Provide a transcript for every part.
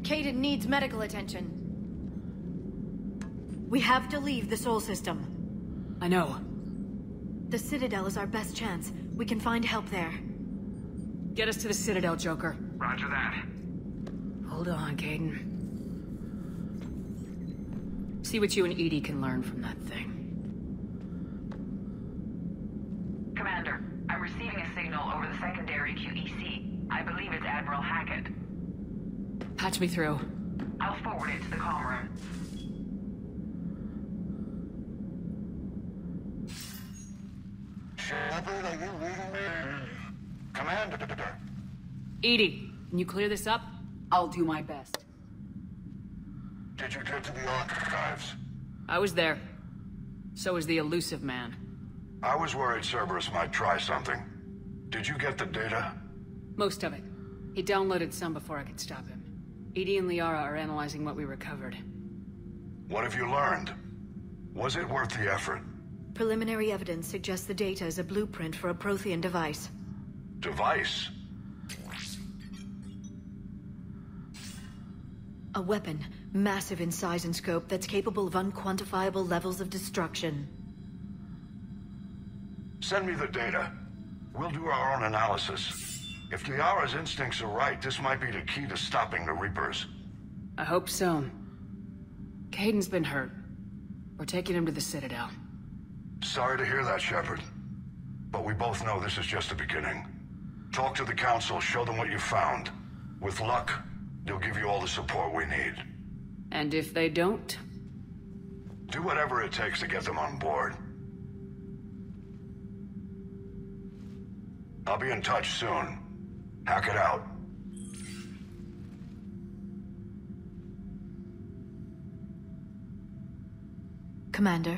Kaidan needs medical attention. We have to leave the Sol system. I know. The Citadel is our best chance. We can find help there. Get us to the Citadel, Joker. Roger that. Hold on, Kaidan. See what you and EDI can learn from that thing. Commander, I'm receiving a signal over the secondary QEC. I believe it's Admiral Hackett. Patch me through. I'll forward it to the comm room. Shepard, are you reading me? Commander. EDI, can you clear this up? I'll do my best. Did you get to the archives? I was there. So was the elusive man. I was worried Cerberus might try something. Did you get the data? Most of it. He downloaded some before I could stop him. EDI and Liara are analyzing what we recovered. What have you learned? Was it worth the effort? Preliminary evidence suggests the data is a blueprint for a Prothean device. Device? A weapon, massive in size and scope, that's capable of unquantifiable levels of destruction. Send me the data. We'll do our own analysis. If Liara's instincts are right, this might be the key to stopping the Reapers. I hope so. Kaidan's been hurt. We're taking him to the Citadel. Sorry to hear that, Shepard. But we both know this is just the beginning. Talk to the Council, show them what you found. With luck, they'll give you all the support we need. And if they don't? Do whatever it takes to get them on board. I'll be in touch soon. Hack it out. Commander.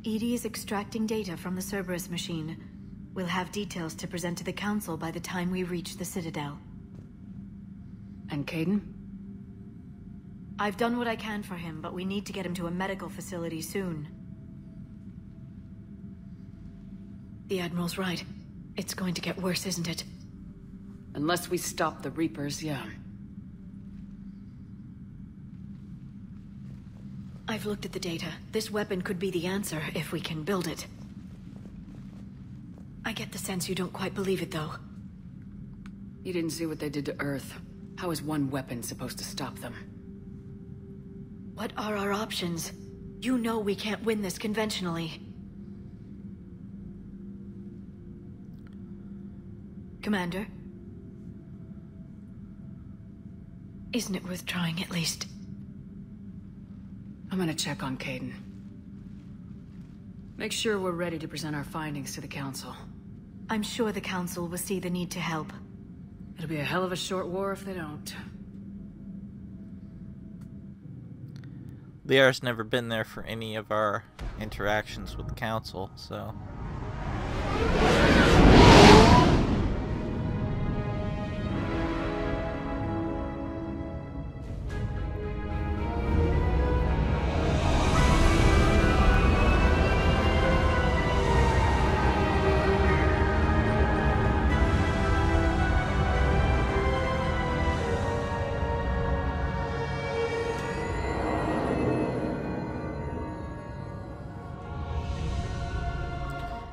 EDI is extracting data from the Cerberus machine. We'll have details to present to the Council by the time we reach the Citadel. And Kaidan? I've done what I can for him, but we need to get him to a medical facility soon. The Admiral's right. It's going to get worse, isn't it? Unless we stop the Reapers, yeah. I've looked at the data. This weapon could be the answer, if we can build it. I get the sense you don't quite believe it, though. You didn't see what they did to Earth. How is one weapon supposed to stop them? What are our options? You know we can't win this conventionally. Commander? Isn't it worth trying at least? I'm gonna check on Kaidan. Make sure we're ready to present our findings to the Council. I'm sure the Council will see the need to help. It'll be a hell of a short war if they don't. Liara's never been there for any of our interactions with the Council, so...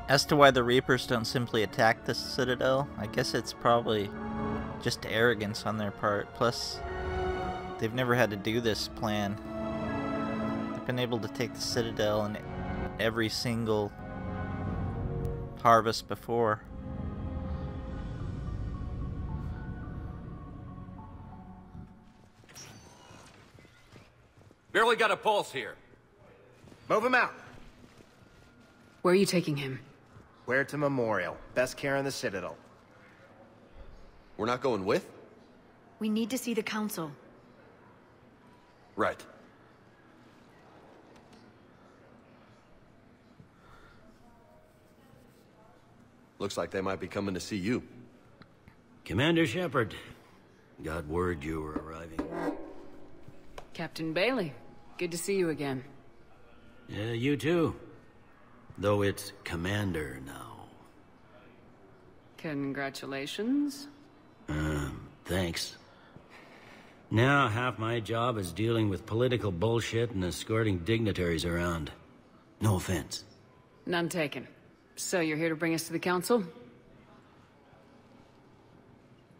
As to why the Reapers don't simply attack the Citadel, I guess it's probably just arrogance on their part. Plus, they've never had to do this plan. They've been able to take the Citadel in every single harvest before. Barely got a pulse here. Move him out. Where are you taking him? Where to Memorial. Best care in the Citadel. We're not going with? We need to see the Council. Right. Looks like they might be coming to see you. Commander Shepard, Got word you were arriving. Captain Bailey, good to see you again. Yeah, you too. Though it's Commander now. Congratulations. Thanks. Now half my job is dealing with political bullshit and escorting dignitaries around. No offense. None taken. So you're here to bring us to the Council?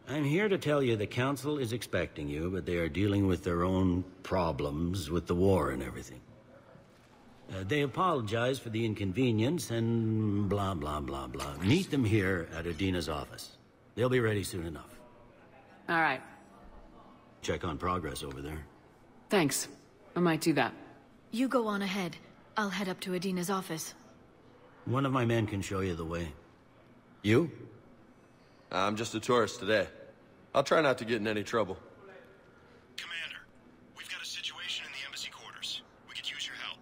I'm here to tell you the Council is expecting you, but they are dealing with their own problems with the war and everything. They apologize for the inconvenience and blah, blah, blah, blah. Meet them here at Adina's office. They'll be ready soon enough. All right. Check on progress over there. Thanks. I might do that. You go on ahead. I'll head up to Adina's office. One of my men can show you the way. You? I'm just a tourist today. I'll try not to get in any trouble. Commander, we've got a situation in the embassy quarters. We could use your help.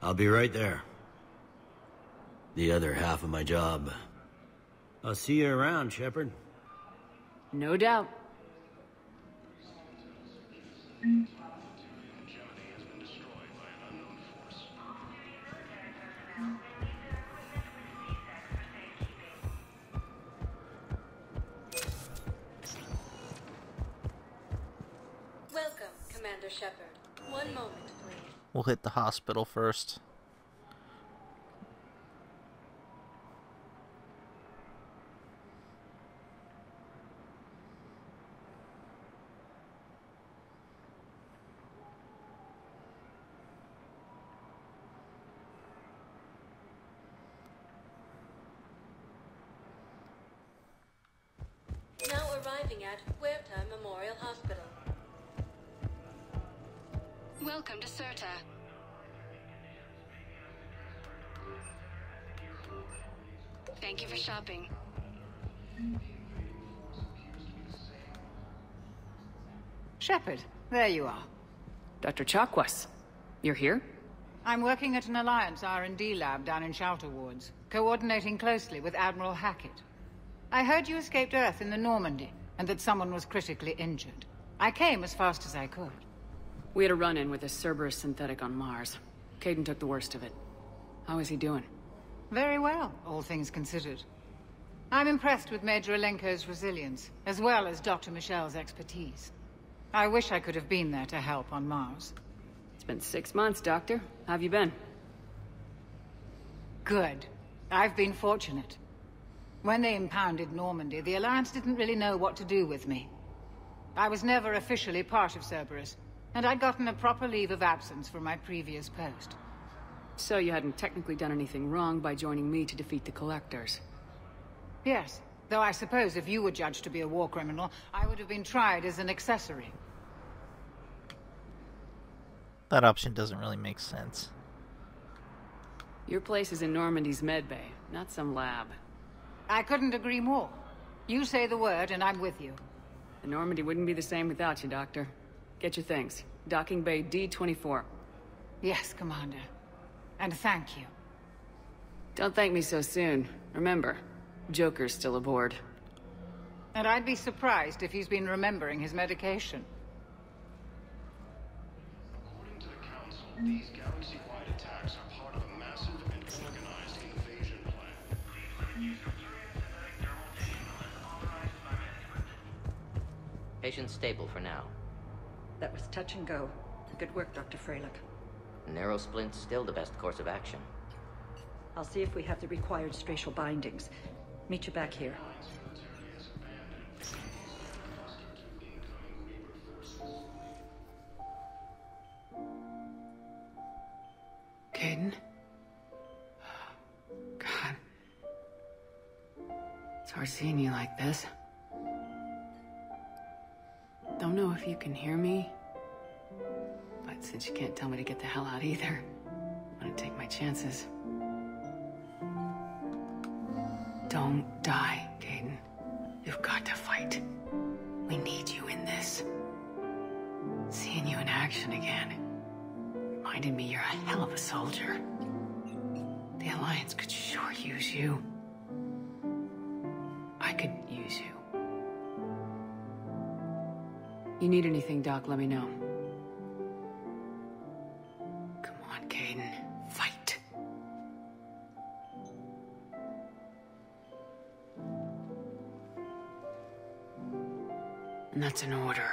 I'll be right there. The other half of my job. I'll see you around, Shepard. No doubt. Welcome, Commander Shepard. One moment, please. We'll hit the hospital first. Now arriving at Huerta Memorial Hospital. Welcome to Cirta. Thank you for shopping. Shepard, there you are. Dr. Chakwas, you're here? I'm working at an Alliance R&D lab down in Shelter Wards, coordinating closely with Admiral Hackett. I heard you escaped Earth in the Normandy, and that someone was critically injured. I came as fast as I could. We had a run-in with a Cerberus synthetic on Mars. Caden took the worst of it. How is he doing? Very well, all things considered. I'm impressed with Major Alenko's resilience, as well as Dr. Michel's expertise. I wish I could have been there to help on Mars. It's been 6 months, Doctor. How have you been? Good. I've been fortunate. When they impounded Normandy, the Alliance didn't really know what to do with me. I was never officially part of Cerberus, and I'd gotten a proper leave of absence from my previous post. So you hadn't technically done anything wrong by joining me to defeat the Collectors? Yes, though I suppose if you were judged to be a war criminal, I would have been tried as an accessory. That option doesn't really make sense. Your place is in Normandy's medbay, not some lab. I couldn't agree more. You say the word and I'm with you. The Normandy wouldn't be the same without you, Doctor. Get your things. Docking Bay D-24. Yes, Commander. And thank you. Don't thank me so soon. Remember, Joker's still aboard. And I'd be surprised if he's been remembering his medication. According to the Council, these galaxy-wide attacks are part of a massive and organized invasion plan. Patient stable for now. That was touch and go. Good work, Dr. Freilich. Narrow splint's still the best course of action. I'll see if we have the required spatial bindings. Meet you back here. Caden? God. It's hard seeing you like this. Don't know if you can hear me, but since you can't tell me to get the hell out either, I'm gonna take my chances. Don't die, Caden. You've got to fight. We need you in this. Seeing you in action again reminded me you're a hell of a soldier. The Alliance could sure use you. I I could use you. You need anything, Doc, let me know. Come on, Caden. Fight. And that's an order.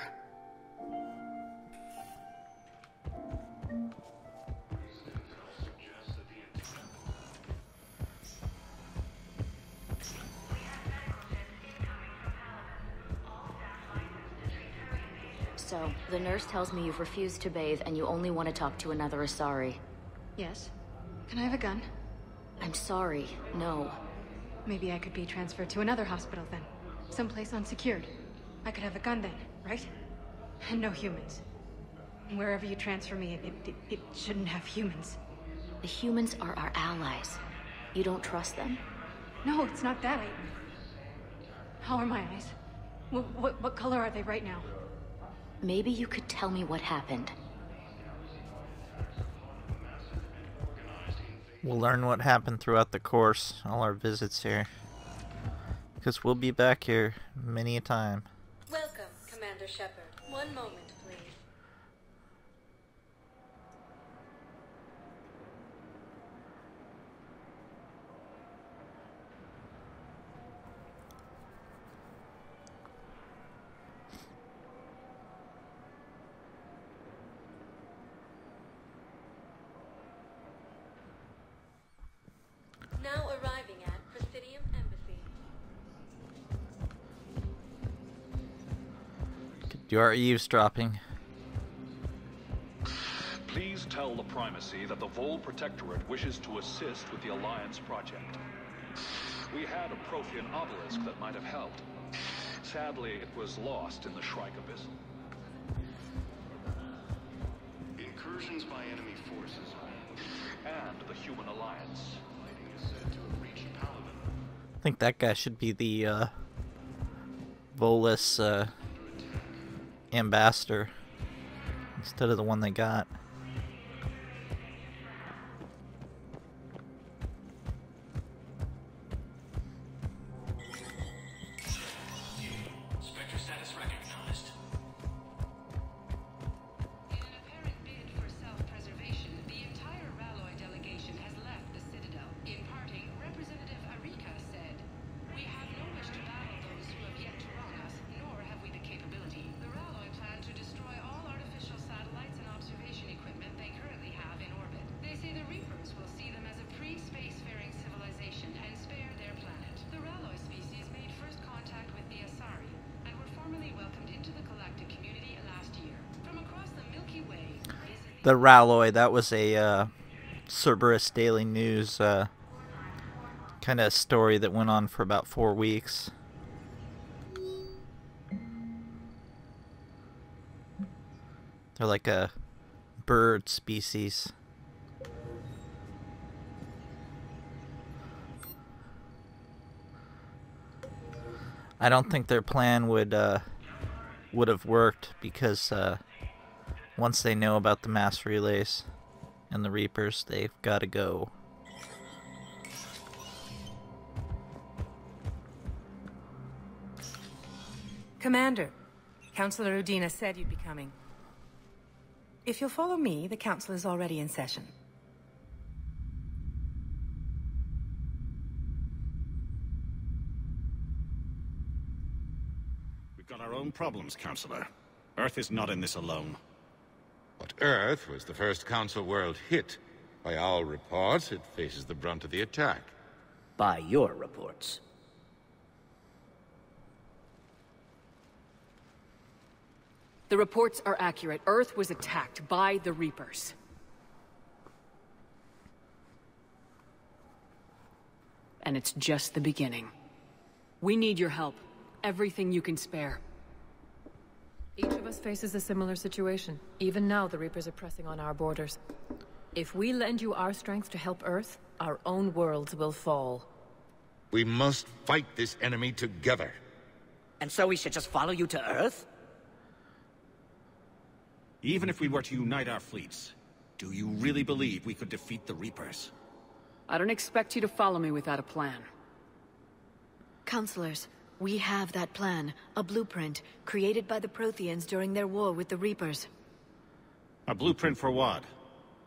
So, the nurse tells me you've refused to bathe and you only want to talk to another Asari. Yes. Can I have a gun? I'm sorry, no. Maybe I could be transferred to another hospital then. Someplace unsecured. I could have a gun then, right? And no humans. And wherever you transfer me, it shouldn't have humans. The humans are our allies. You don't trust them? No, it's not that. How are my eyes? What color are they right now? Maybe you could tell me what happened. We'll learn what happened throughout the course, all our visits here. Because we'll be back here many a time. Welcome, Commander Shepard. One moment, please. Now arriving at Prothean Embassy. You are eavesdropping. Please tell the Primacy that the Vol Protectorate wishes to assist with the Alliance project. We had a Prothean obelisk that might have helped. Sadly, it was lost in the Shrike Abyss. Incursions by enemy forces. And the Human Alliance. I think that guy should be the Volus ambassador instead of the one they got. Spectre status recognized. In an apparent bid for self-preservation, the entire Ralloy delegation has left the Citadel. In parting, Representative Arika said, "We have no wish to battle those who have yet to wrong us, nor have we the capability. The Ralloy plan to destroy all artificial satellites and observation equipment they currently have in orbit. They say the Reapers will see them as a pre-spacefaring civilization and spare their planet. The Ralloy species made first contact with the Asari and were formally welcomed into the galactic community last year. From across the Milky Way, The Ralloy, that was a Cerberus Daily News kind of story that went on for about 4 weeks. They're like a bird species. I don't think their plan would have worked because once they know about the mass relays and the Reapers, they've got to go. Commander, Councillor Udina said you'd be coming. If you'll follow me, the council is already in session. We've got our own problems, Councillor. Earth is not in this alone. But Earth was the first Council world hit. By our reports, it faces the brunt of the attack. By your reports. The reports are accurate. Earth was attacked by the Reapers. And it's just the beginning. We need your help. Everything you can spare. Each of us faces a similar situation. Even now, the Reapers are pressing on our borders. If we lend you our strength to help Earth, our own worlds will fall. We must fight this enemy together. And so we should just follow you to Earth? Even if we were to unite our fleets, do you really believe we could defeat the Reapers? I don't expect you to follow me without a plan. Counselors, We have that plan, a blueprint, created by the Protheans during their war with the Reapers. A blueprint for what?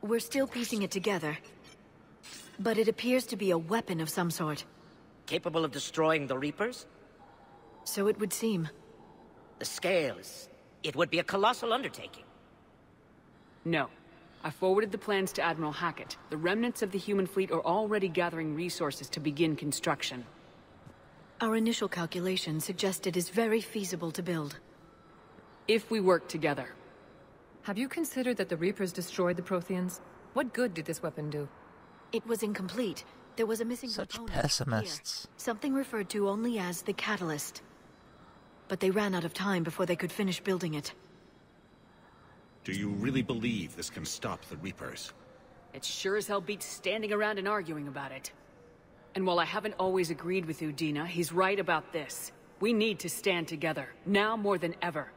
We're still piecing it together. But it appears to be a weapon of some sort. Capable of destroying the Reapers? So it would seem. The scale is... It would be a colossal undertaking. No. I forwarded the plans to Admiral Hackett. The remnants of the human fleet are already gathering resources to begin construction. Our initial calculations suggest it is very feasible to build. If we work together. Have you considered that the Reapers destroyed the Protheans? What good did this weapon do? It was incomplete. There was a missing Such component. pessimists. Here, something referred to only as the catalyst. But they ran out of time before they could finish building it. Do you really believe this can stop the Reapers? It sure as hell beats standing around and arguing about it. And while I haven't always agreed with Udina, he's right about this. We need to stand together, now more than ever.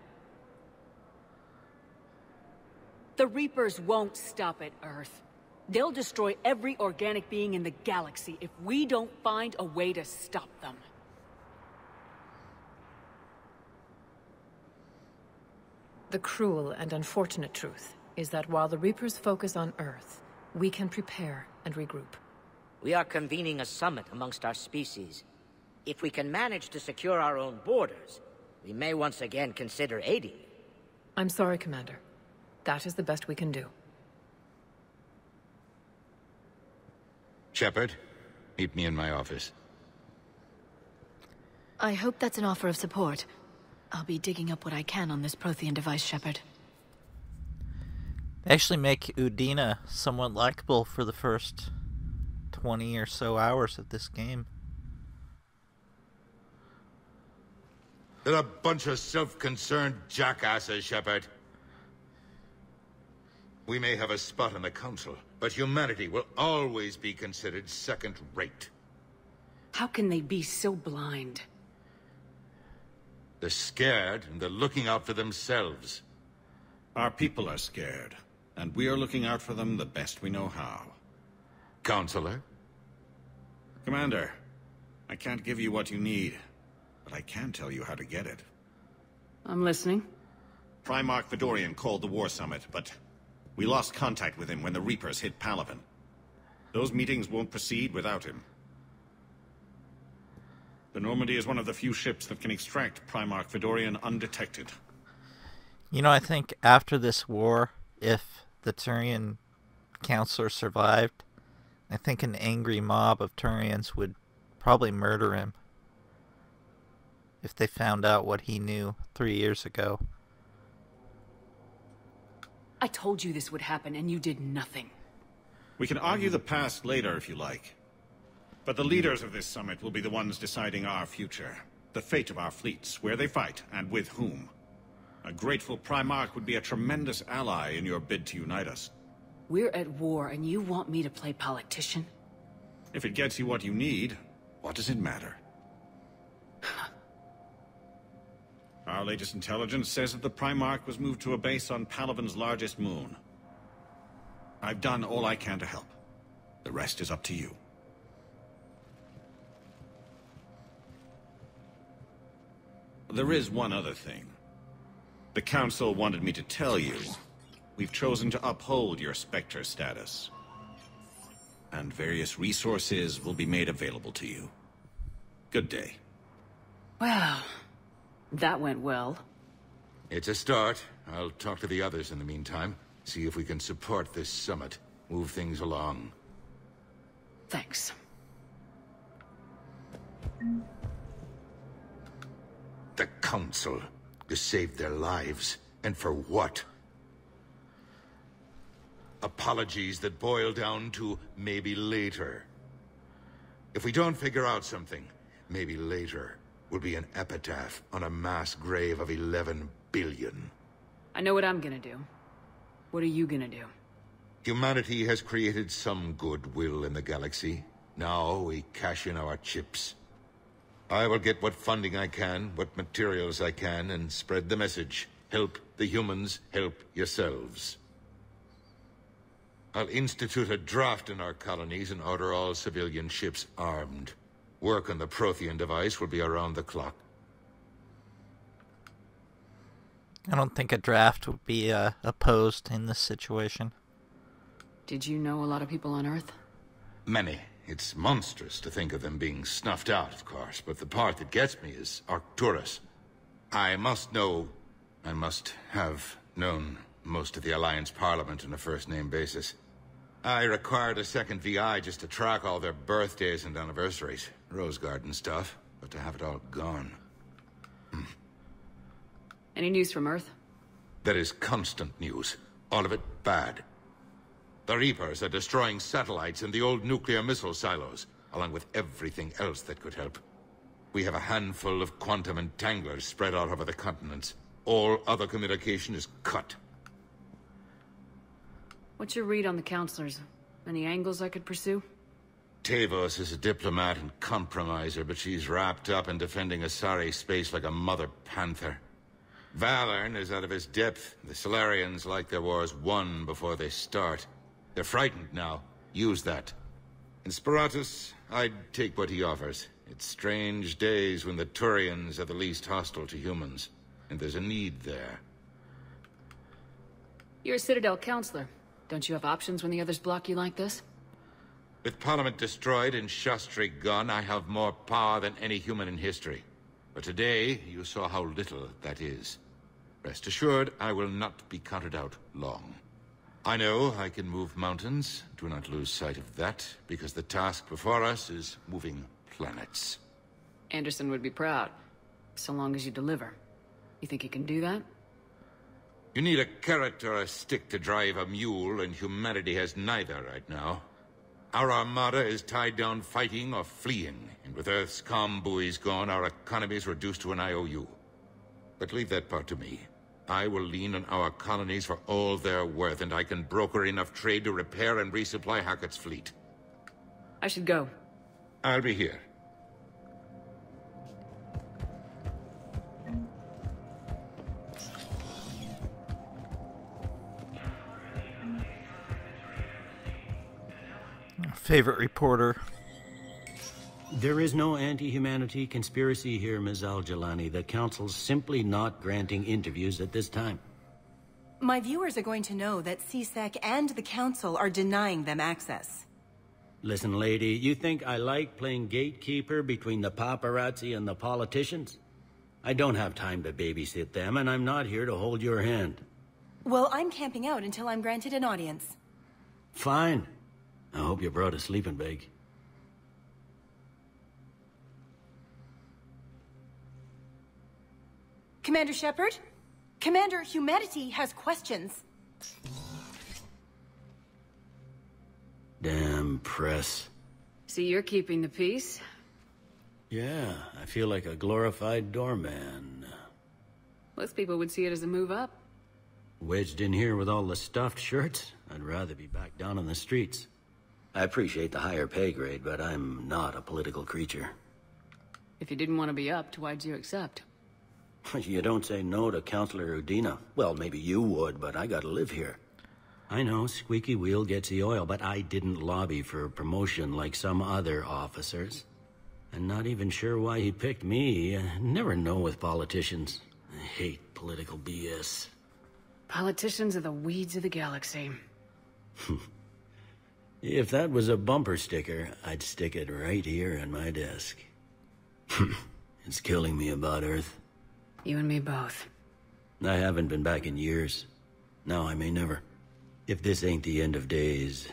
The Reapers won't stop at Earth. They'll destroy every organic being in the galaxy if we don't find a way to stop them. The cruel and unfortunate truth is that while the Reapers focus on Earth, we can prepare and regroup. We are convening a summit amongst our species. If we can manage to secure our own borders, we may once again consider aiding you. I'm sorry, Commander. That is the best we can do. Shepard, meet me in my office. I hope that's an offer of support. I'll be digging up what I can on this Prothean device, Shepard. They actually make Udina somewhat likable for the first 20 or so hours of this game. They're a bunch of self-concerned jackasses, Shepard. We may have a spot on the Council, but humanity will always be considered second-rate. How can they be so blind? They're scared, and they're looking out for themselves. Our people are scared, and we are looking out for them the best we know how. Counselor? Commander, I can't give you what you need, but I can tell you how to get it. I'm listening. Primarch Fedorian called the War Summit, but we lost contact with him when the Reapers hit Palaven. Those meetings won't proceed without him. The Normandy is one of the few ships that can extract Primarch Fedorian undetected. You know, I think after this war, if the Turian Counselor survived, I think an angry mob of Turians would probably murder him if they found out what he knew 3 years ago. I told you this would happen, and you did nothing. We can argue the past later if you like. But the leaders of this summit will be the ones deciding our future. The fate of our fleets, where they fight, and with whom. A grateful Primarch would be a tremendous ally in your bid to unite us. We're at war, and you want me to play politician? If it gets you what you need, what does it matter? Our latest intelligence says that the Primarch was moved to a base on Palaven's largest moon. I've done all I can to help. The rest is up to you. There is one other thing. The Council wanted me to tell you, we've chosen to uphold your Spectre status. And various resources will be made available to you. Good day. Well, that went well. It's a start. I'll talk to the others in the meantime. See if we can support this summit. Move things along. Thanks. The Council. To save their lives. And for what? Apologies that boil down to maybe later. If we don't figure out something, maybe later will be an epitaph on a mass grave of 11 billion. I know what I'm gonna do. What are you gonna do? Humanity has created some goodwill in the galaxy. Now we cash in our chips. I will get what funding I can, what materials I can, and spread the message. Help the humans, help yourselves. I'll institute a draft in our colonies and order all civilian ships armed. Work on the Prothean device will be around the clock. I don't think a draft would be opposed in this situation. Did you know a lot of people on Earth? Many. It's monstrous to think of them being snuffed out, of course, but the part that gets me is Arcturus. I must have known most of the Alliance Parliament on a first-name basis. I required a second VI just to track all their birthdays and anniversaries. Rose Garden stuff, but to have it all gone. Any news from Earth? There is constant news. All of it bad. The Reapers are destroying satellites and the old nuclear missile silos, along with everything else that could help. We have a handful of quantum entanglers spread out over the continents. All other communication is cut. What's your read on the counselors? Any angles I could pursue? Tavos is a diplomat and compromiser, but she's wrapped up in defending Asari space like a mother panther. Valern is out of his depth. The Solarians like their wars won before they start. They're frightened now. Use that. In Sparatus, I'd take what he offers. It's strange days when the Turians are the least hostile to humans. And there's a need there. You're a Citadel counselor. Don't you have options when the others block you like this? With Parliament destroyed and Shastri gone, I have more power than any human in history. But today, you saw how little that is. Rest assured, I will not be counted out long. I know I can move mountains. Do not lose sight of that, because the task before us is moving planets. Anderson would be proud, so long as you deliver. You think you can do that? You need a carrot or a stick to drive a mule, and humanity has neither right now. Our armada is tied down fighting or fleeing, and with Earth's comm buoys gone, our economy is reduced to an IOU. But leave that part to me. I will lean on our colonies for all they're worth, and I can broker enough trade to repair and resupply Hackett's fleet. I should go. I'll be here. Favorite reporter. There is no anti-humanity conspiracy here, Ms. Al-Jalani. The Council's simply not granting interviews at this time. My viewers are going to know that CSEC and the Council are denying them access. Listen, lady, you think I like playing gatekeeper between the paparazzi and the politicians? I don't have time to babysit them, and I'm not here to hold your hand. Well, I'm camping out until I'm granted an audience. Fine. I hope you brought a sleeping bag. Commander Shepard? Commander, humanity has questions. Damn press. See, you're keeping the peace. Yeah, I feel like a glorified doorman. Most people would see it as a move up. Wedged in here with all the stuffed shirts, I'd rather be back down on the streets. I appreciate the higher pay grade, but I'm not a political creature. If you didn't want to be upped, why'd you accept? You don't say no to Counselor Udina. Well, maybe you would, but I gotta live here. I know, squeaky wheel gets the oil, but I didn't lobby for a promotion like some other officers. I'm not even sure why he picked me. I never know with politicians. I hate political BS. Politicians are the weeds of the galaxy. If that was a bumper sticker, I'd stick it right here on my desk. It's killing me about Earth. You and me both. I haven't been back in years. Now I may never. If this ain't the end of days,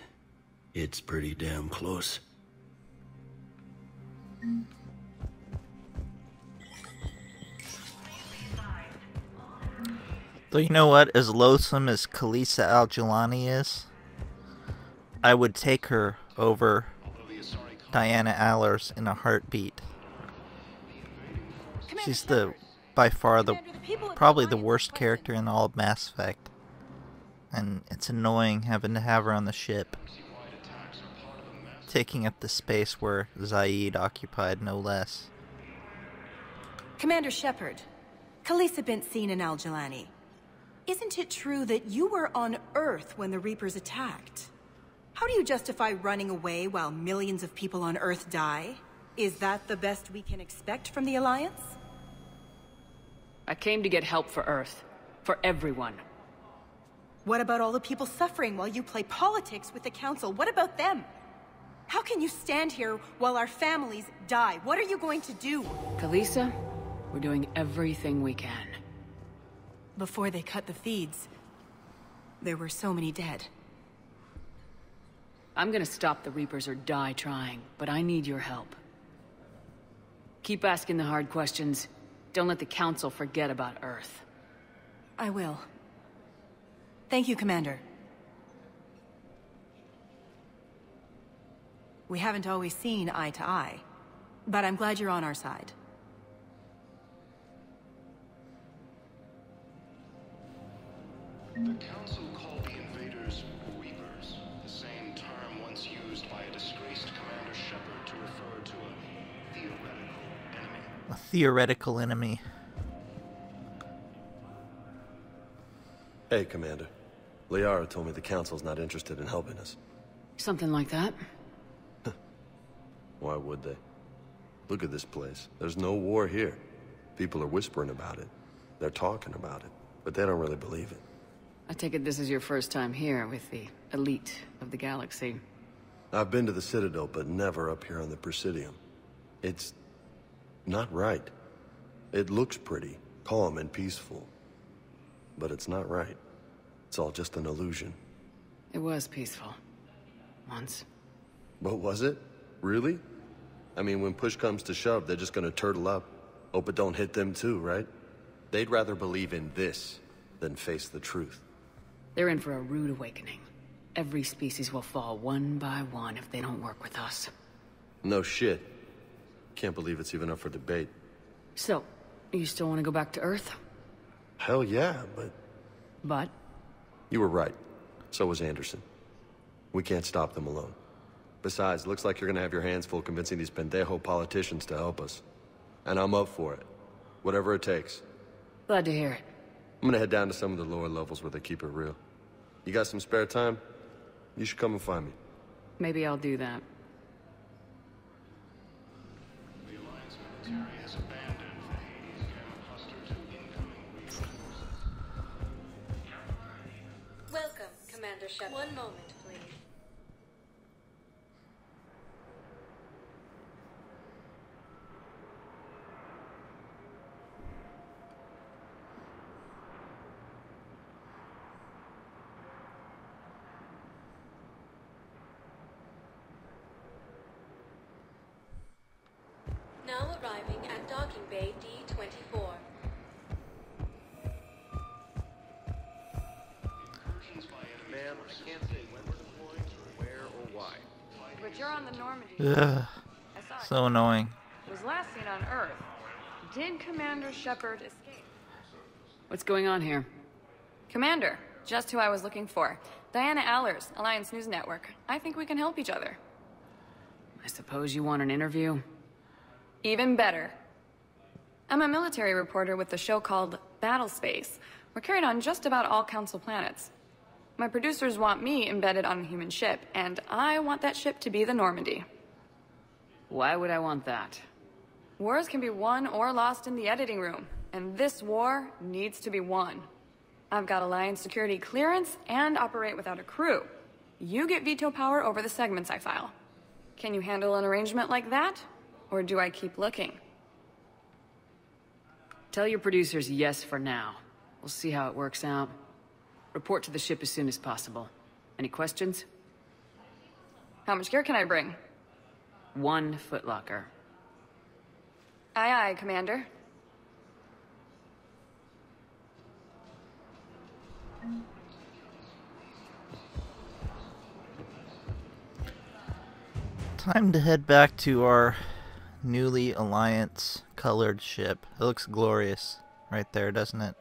it's pretty damn close. Though you know what? As loathsome as Khaleesi Al-Jalani is, I would take her over Diana Allers in a heartbeat. She's by far probably the worst character in all of Mass Effect. And it's annoying having to have her on the ship, taking up the space where Zaid occupied, no less. Commander Shepard, Khaleesi bint seen in Al-Jalani. Isn't it true that you were on Earth when the Reapers attacked? How do you justify running away while millions of people on Earth die? Is that the best we can expect from the Alliance? I came to get help for Earth. For everyone. What about all the people suffering while you play politics with the Council? What about them? How can you stand here while our families die? What are you going to do? Kalisa, we're doing everything we can. Before they cut the feeds, there were so many dead. I'm gonna stop the Reapers or die trying, but I need your help. Keep asking the hard questions. Don't let the Council forget about Earth. I will. Thank you, Commander. We haven't always seen eye to eye, but I'm glad you're on our side. The Council called the invaders Reapers, the same term once used by a disgraced Commander Shepard to refer to a theoretical enemy. A theoretical enemy. Hey, Commander. Liara told me the Council's not interested in helping us. Something like that? Why would they? Look at this place. There's no war here. People are whispering about it. They're talking about it, but they don't really believe it. I take it this is your first time here with the elite of the galaxy. I've been to the Citadel, but never up here on the Presidium. It's not right. It looks pretty, calm and peaceful, but it's not right. It's all just an illusion. It was peaceful. Once. But was it? Really? I mean, when push comes to shove, they're just gonna turtle up. Hope it don't hit them too, right? They'd rather believe in this than face the truth. They're in for a rude awakening. Every species will fall one by one if they don't work with us. No shit. Can't believe it's even up for debate. So, you still want to go back to Earth? Hell yeah, but... But? You were right. So was Anderson. We can't stop them alone. Besides, looks like you're gonna have your hands full convincing these pendejo politicians to help us. And I'm up for it. Whatever it takes. Glad to hear it. I'm gonna head down to some of the lower levels where they keep it real. You got some spare time? You should come and find me. Maybe I'll do that. The Alliance military has abandoned the Hades camp cluster to incoming Reapers. Welcome, Commander Shepard. One moment, please. Now arriving at docking bay D-24. Ma'am, I can't say when we're deploying, or where, or why. But you're on the Normandy. Ugh. So annoying. It was last seen on Earth. Did Commander Shepard escape? What's going on here? Commander, just who I was looking for. Diana Allers, Alliance News Network. I think we can help each other. I suppose you want an interview? Even better. I'm a military reporter with the show called Battle Space. We're carried on just about all Council planets. My producers want me embedded on a human ship, and I want that ship to be the Normandy. Why would I want that? Wars can be won or lost in the editing room, and this war needs to be won. I've got Alliance security clearance and operate without a crew. You get veto power over the segments I file. Can you handle an arrangement like that? Or do I keep looking? Tell your producers yes for now. We'll see how it works out. Report to the ship as soon as possible. Any questions? How much gear can I bring? 1 footlocker. Aye, aye, Commander. Time to head back to our newly Alliance colored ship. It looks glorious right there, doesn't it?